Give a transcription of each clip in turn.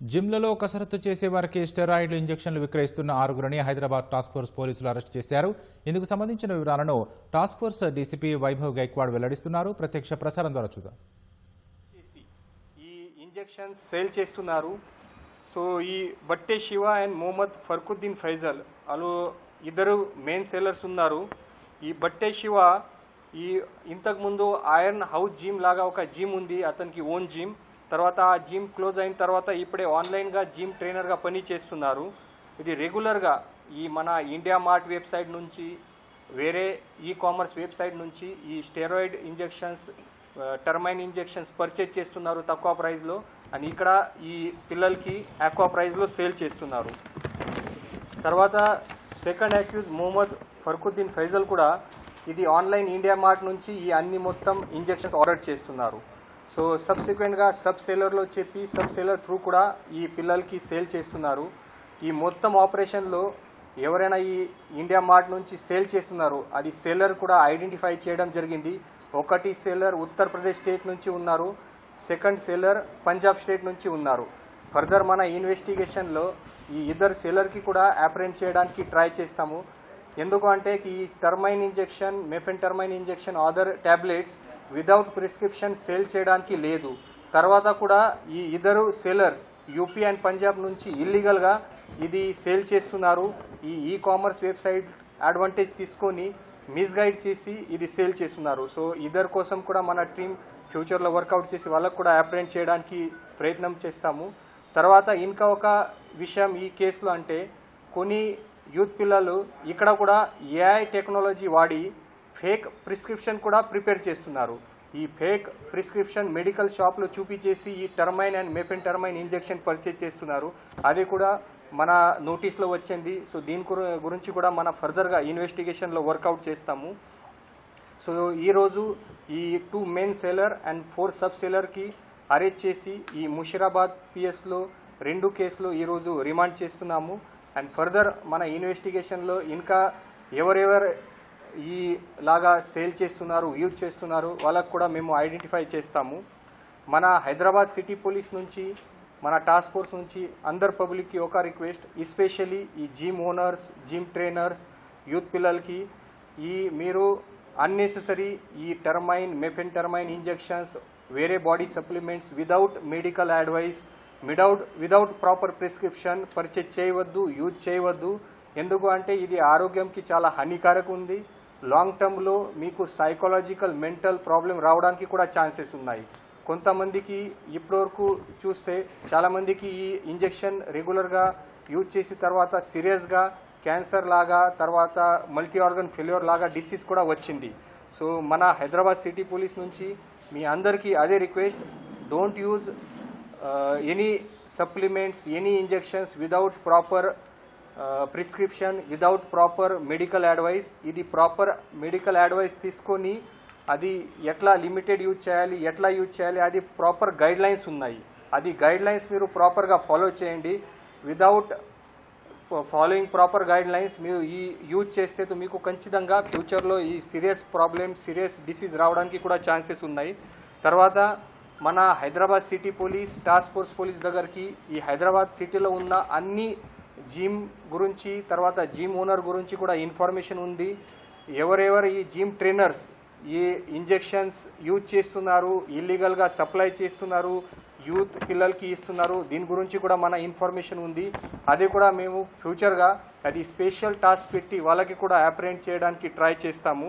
జిమ్లలో కసరత్తు చేసే వారికి స్టెరాయిడ్ ఇంజెక్షన్లు విక్రయిస్తున్న 6గురిని హైదరాబాద్ టాస్క్ ఫోర్స్ పోలీసులు అరెస్ట్ చేశారు. ఇందుకు సంబంధించిన వివరాలను task force DCP Vaibhav Gaikwad వెల్లడిస్తున్నారు. ప్రత్యక్ష ప్రసారం ద్వారా చూద్దాం. ఈ ఇంజెక్షన్స్ సేల్ చేస్తున్నారు. సో ఈ బట్టే శివ అండ్ మొహమ్మద్ ఫర్కుద్దీన్ ఫైజల్ వాళ్ళు ఇద్దరు మెయిన్ సేలర్స్ ఉన్నారు. ఈ బట్టే శివ ఇంతకుముందు ఐరన్ హౌస్ జిమ్ లాగా ఒక జిమ్ ఉంది, అతనికి ఓన్ జిమ్. తర్వాత ఆ జిమ్ క్లోజ్ అయిన తర్వాత ఇప్పుడే ఆన్లైన్గా జిమ్ ట్రైనర్గా పని చేస్తున్నారు. ఇది రెగ్యులర్గా ఈ మన ఇండియా మార్ట్ వెబ్సైట్ నుంచి వేరే కామర్స్ వెబ్సైట్ నుంచి ఈ స్టెరాయిడ్ ఇంజెక్షన్స్ టర్మైన్ ఇంజెక్షన్స్ పర్చేజ్ చేస్తున్నారు తక్కువ ప్రైస్లో. అండ్ ఇక్కడ ఈ పిల్లలకి ఎక్కువ ప్రైస్లో సేల్ చేస్తున్నారు. తర్వాత సెకండ్ అక్యూజ్ మొహమ్మద్ ఫర్కుద్దీన్ ఫైజల్ కూడా ఇది ఆన్లైన్ ఇండియా మార్ట్ నుంచి ఈ అన్ని మొత్తం ఇంజెక్షన్స్ ఆర్డర్ చేస్తున్నారు. సో సబ్సిక్వెంట్గా సబ్ సేలర్లో చెప్పి సబ్ సేలర్ త్రూ కూడా ఈ పిల్లలకి సేల్ చేస్తున్నారు. ఈ మొత్తం ఆపరేషన్లో ఎవరైనా ఈ ఇండియా మార్ట్ నుంచి సేల్ చేస్తున్నారు అది సేలర్ కూడా ఐడెంటిఫై చేయడం జరిగింది. ఒకటి సేలర్ ఉత్తరప్రదేశ్ స్టేట్ నుంచి ఉన్నారు, సెకండ్ సేలర్ పంజాబ్ స్టేట్ నుంచి ఉన్నారు. ఫర్దర్ మన ఇన్వెస్టిగేషన్లో ఈ ఇద్దరు సేలర్కి కూడా అప్రెంట్ చేయడానికి ట్రై చేస్తాము. ఎందుకు అంటే ఈ టర్మైన్ injection mephentermine injection other tablets without prescription sale చేయడానికి లేదు. తర్వాత కూడా ఈ ఇద్దరు సేలర్స్ యూపీ అండ్ పంజాబ్ నుంచి ఇల్లీగల్గా ఇది సేల్ చేస్తున్నారు. ఈ కామర్స్ వెబ్సైట్ అడ్వాంటేజ్ తీసుకొని మిస్గైడ్ చేసి ఇది సేల్ చేస్తున్నారు. సో ఇద్దరు కోసం కూడా మన టీం ఫ్యూచర్లో వర్కౌట్ చేసి వాళ్ళకు కూడా అప్రెంట్ చేయడానికి ప్రయత్నం చేస్తాము. తర్వాత ఇంకా ఒక విషయం ఈ కేసులో అంటే కొన్ని యూత్ పిల్లలు ఇక్కడ కూడా ఏఐ టెక్నాలజీ వాడి ఫేక్ ప్రిస్క్రిప్షన్ కూడా ప్రిపేర్ చేస్తున్నారు. ఈ ఫేక్ ప్రిస్క్రిప్షన్ మెడికల్ షాప్లో చూపించేసి ఈ టర్మైన్ అండ్ మెఫెంటర్మైన్ ఇంజెక్షన్ పర్చేజ్ చేస్తున్నారు. అది కూడా మన నోటీస్లో వచ్చింది. సో దీని గురించి కూడా మన ఫర్దర్గా ఇన్వెస్టిగేషన్లో వర్కౌట్ చేస్తాము. సో ఈరోజు ఈ 2 మెయిన్ సేలర్ అండ్ 4 సబ్ సేలర్కి అరెస్ట్ చేసి ఈ ముషీరాబాద్ పిఎస్లో 2 కేసులు ఈరోజు రిమాండ్ చేస్తున్నాము. అండ్ ఫర్దర్ మన ఇన్వెస్టిగేషన్లో ఇంకా ఎవరెవరు ఈ లాగా సేల్ చేస్తున్నారు యూజ్ చేస్తున్నారు వాళ్ళకు కూడా మేము ఐడెంటిఫై చేస్తాము. మన హైదరాబాద్ సిటీ పోలీస్ నుంచి మన టాస్క్ ఫోర్స్ నుంచి అందరు పబ్లిక్కి ఒక రిక్వెస్ట్, ఎస్పెషల్లీ ఈ gym owners gym trainers youth పిల్లలకి మీరు అన్నెసెసరీ ఈ టర్మైన్ మెఫెంటర్మైన్ ఇంజెక్షన్స్ వేరే body supplements without medical advice without proper prescription purchase చేయవద్దు, యూజ్ చేయవద్దు. ఎందుకు అంటే ఇది ఆరోగ్యంకి చాలా హానికారకం ఉంది. లాంగ్ టర్మ్లో మీకు సైకలాజికల్ మెంటల్ ప్రాబ్లం రావడానికి కూడా ఛాన్సెస్ ఉన్నాయి. కొంతమందికి ఇప్పటివరకు చూస్తే చాలామందికి ఈ ఇంజెక్షన్ రెగ్యులర్గా యూజ్ చేసిన తర్వాత సీరియస్గా క్యాన్సర్ లాగా తర్వాత మల్టీ ఆర్గన్ ఫెయిల్యూర్ లాగా డిసీజ్ కూడా వచ్చింది. సో మన హైదరాబాద్ సిటీ పోలీస్ నుంచి మీ అందరికీ అదే request, don't use any supplements any injections without proper prescription without proper medical advice. ఇది ప్రాపర్ మెడికల్ అడ్వైస్ తీసుకొని అది ఎట్లా లిమిటెడ్ యూజ్ చేయాలి అది ప్రాపర్ గైడ్ లైన్స్ ఉన్నాయి. అది గైడ్ లైన్స్ మీరు ప్రాపర్గా ఫాలో చేయండి. Without following proper guide lines మీరు ఈ యూజ్ చేస్తే మీకు ఖచ్చితంగా ఫ్యూచర్లో ఈ సీరియస్ డిసీజ్ రావడానికి కూడా ఛాన్సెస్ ఉన్నాయి. తర్వాత మన Hyderabad city police task force police దగ్గరికి ఈ హైదరాబాద్ సిటీలో ఉన్న అన్ని జిమ్ గురించి తర్వాత జిమ్ ఓనర్ గురించి కూడా ఇన్ఫర్మేషన్ ఉంది. ఎవరెవరు ఈ జిమ్ ట్రైనర్స్ ఈ ఇంజెక్షన్స్ యూజ్ చేస్తున్నారు, ఇల్లీగల్గా సప్లై చేస్తున్నారు, యూత్ పిల్లలకి ఇస్తున్నారు, దీని గురించి కూడా మన ఇన్ఫర్మేషన్ ఉంది. అది కూడా మేము ఫ్యూచర్గా అది స్పెషల్ టాస్క్ పెట్టి వాళ్ళకి కూడా అప్రెంట్ చేయడానికి ట్రై చేస్తాము.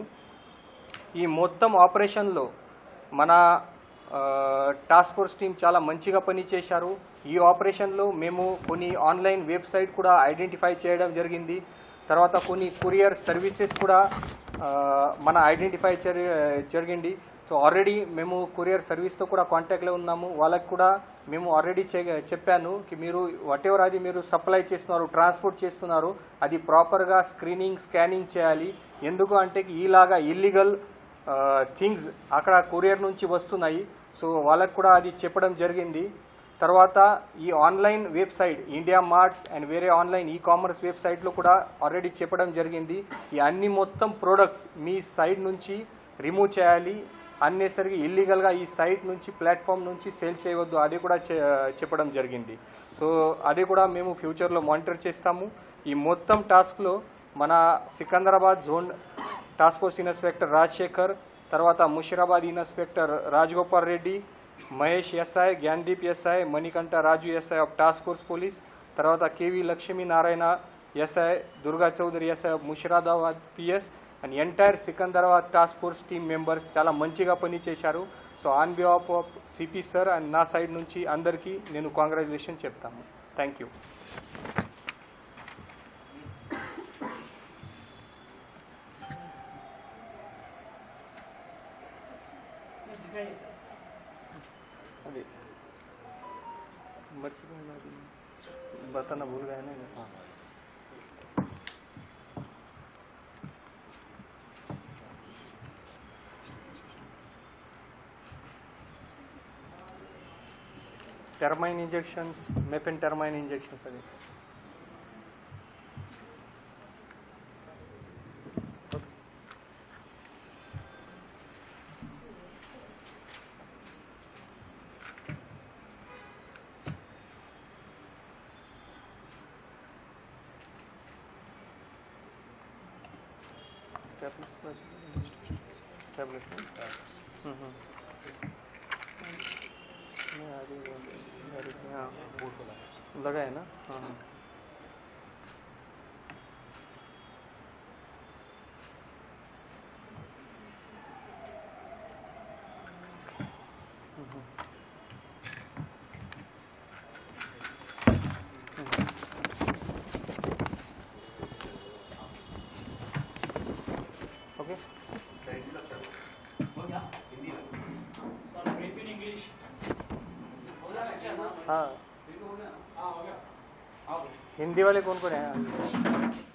ఈ మొత్తం ఆపరేషన్లో మన టాస్క్ ఫోర్స్ టీం చాలా మంచిగా పనిచేశారు. ఈ ఆపరేషన్లో మేము కొన్ని ఆన్లైన్ వెబ్సైట్ కూడా ఐడెంటిఫై చేయడం జరిగింది. తర్వాత కొన్ని కొరియర్ సర్వీసెస్ కూడా మన ఐడెంటిఫై జరిగింది. సో ఆల్రెడీ మేము కొరియర్ సర్వీస్తో కూడా కాంటాక్ట్లో ఉన్నాము. వాళ్ళకి కూడా మేము ఆల్రెడీ చెప్పాను మీరు వాటెవర్ అది మీరు సప్లై చేస్తున్నారు ట్రాన్స్పోర్ట్ చేస్తున్నారు అది ప్రాపర్గా స్కానింగ్ చేయాలి. ఎందుకు అంటే ఈలాగా ఇల్లీగల్ థింగ్స్ అక్కడ కొరియర్ నుంచి వస్తున్నాయి. సో వాళ్ళకు కూడా అది చెప్పడం జరిగింది. తర్వాత ఈ online website India marts and వేరే ఆన్లైన్ కామర్స్ వెబ్సైట్లో కూడా ఆల్రెడీ చెప్పడం జరిగింది. ఈ అన్ని మొత్తం ప్రోడక్ట్స్ మీ సైడ్ నుంచి రిమూవ్ చేయాలి. అన్నెసరిగా ఇల్లీగల్గా ఈ సైట్ నుంచి ప్లాట్ఫామ్ నుంచి సేల్ చేయవద్దు, అది కూడా చెప్పడం జరిగింది. సో అది కూడా మేము ఫ్యూచర్లో మానిటర్ చేస్తాము. ఈ మొత్తం టాస్క్లో మన Secunderabad zone task force inspector Rajasekhar, తర్వాత Musheerabad inspector Rajagopal Reddy, Mahesh SI, Gyandeep SI, Manikanta Raju SI of task force police, తర్వాత KV Lakshminarayana SI, Durga Chowdary SI of Musheerabad PS and entire Secunderabad task force team members చాలా మంచిగా పనిచేశారు. So on behalf of CP sir and నా సైడ్ నుంచి అందరికీ నేను congratulation చెప్తాను. Thank you. अभी मर्चिపోయినా बताना भूल गए ना. టర్మైన్ ఇంజెక్షన్స్, మెపెన్ టర్మైన్ ఇంజెక్షన్స్ అది टैबलेट्स लगा है ना. हाँ ओके. हाँ हिंदी वाले कौन कौन है?